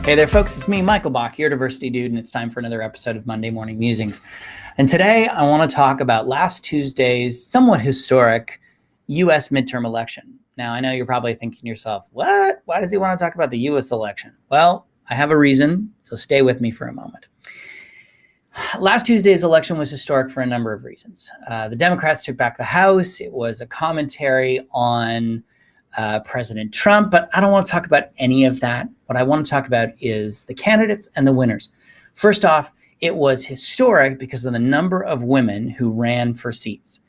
Hey there, folks. It's me, Michael Bach, your diversity dude, and it's time for another episode of Monday Morning Musings. And today I want to talk about last Tuesday's somewhat historic U.S. midterm election. Now, I know you're probably thinking to yourself, what? Why does he want to talk about the U.S. election? Well, I have a reason, so stay with me for a moment. Last Tuesday's election was historic for a number of reasons. The Democrats took back the House. It was a commentary on President Trump, but I don't want to talk about any of that. What I want to talk about is the candidates and the winners. First off, it was historic because of the number of women who ran for seats.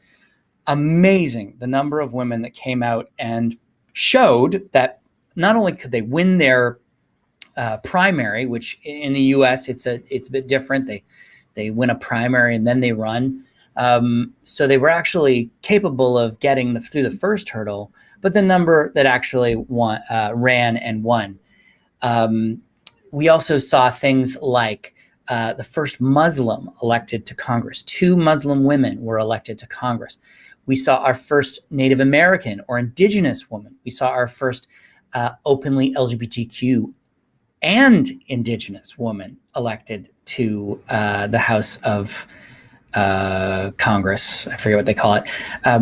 Amazing, the number of women that came out and showed that not only could they win their primary, which in the U.S. it's a bit different. They win a primary and then they run. So they were actually capable of getting through the first hurdle, but the number that actually ran and won. We also saw things like the first Muslim elected to Congress. 2 Muslim women were elected to Congress. We saw our first Native American or Indigenous woman. We saw our first openly LGBTQ and Indigenous woman elected to the House of Congress. I forget what they call it.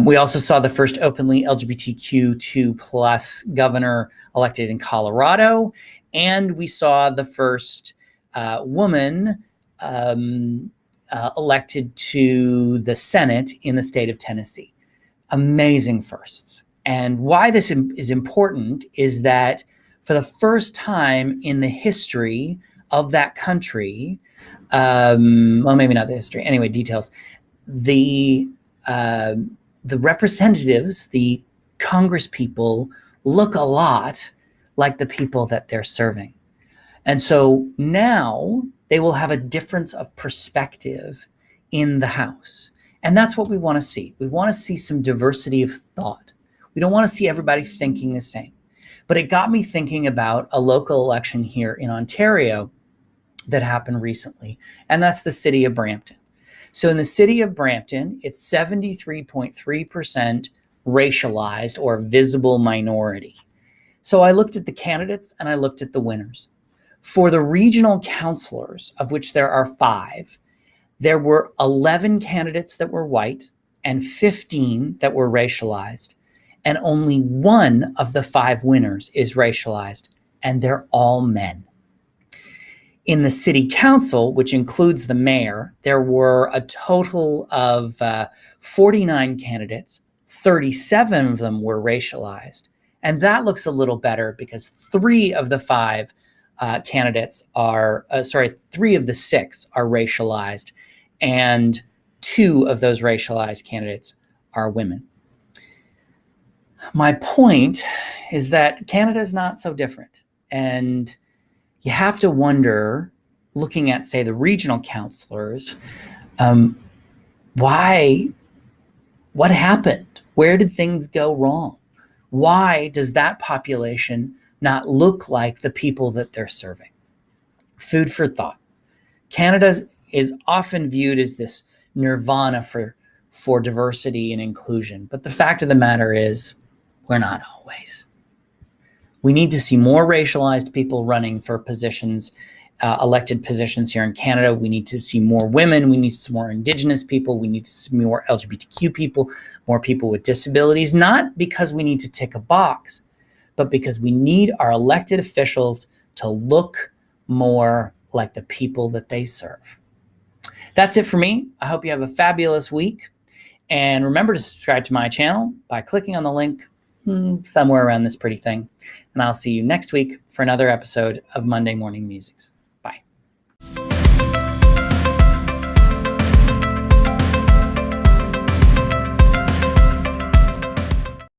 We also saw the first openly LGBTQ2 plus governor elected in Colorado. And we saw the first woman elected to the Senate in the state of Tennessee. Amazing firsts. And why this is important is that for the first time in the history of that country, well, maybe not the history. Anyway, details. The representatives, the Congress people, look a lot like the people that they're serving. And so now they will have a difference of perspective in the House. And that's what we want to see. We want to see some diversity of thought. We don't want to see everybody thinking the same. But it got me thinking about a local election here in Ontario that happened recently, and that's the city of Brampton. So in the city of Brampton, it's 73.3% racialized or visible minority. So I looked at the candidates and I looked at the winners. For the regional councilors, of which there are 5, there were 11 candidates that were white and 15 that were racialized. And only 1 of the 5 winners is racialized, and they're all men. In the city council, which includes the mayor, there were a total of 49 candidates. 37 of them were racialized. And that looks a little better because 3 of the 5 candidates are, 3 of the 6 are racialized, and 2 of those racialized candidates are women. My point is that Canada is not so different. And you have to wonder, looking at, say, the regional councilors, what happened? Where did things go wrong? Why does that population not look like the people that they're serving? Food for thought. Canada is often viewed as this nirvana for diversity and inclusion. But the fact of the matter is, we're not always. We need to see more racialized people running for positions, elected positions here in Canada. We need to see more women. We need to see more Indigenous people. We need to see more LGBTQ people, more people with disabilities, not because we need to tick a box, but because we need our elected officials to look more like the people that they serve. That's it for me. I hope you have a fabulous week. And remember to subscribe to my channel by clicking on the link somewhere around this pretty thing. And I'll see you next week for another episode of Monday Morning Musings.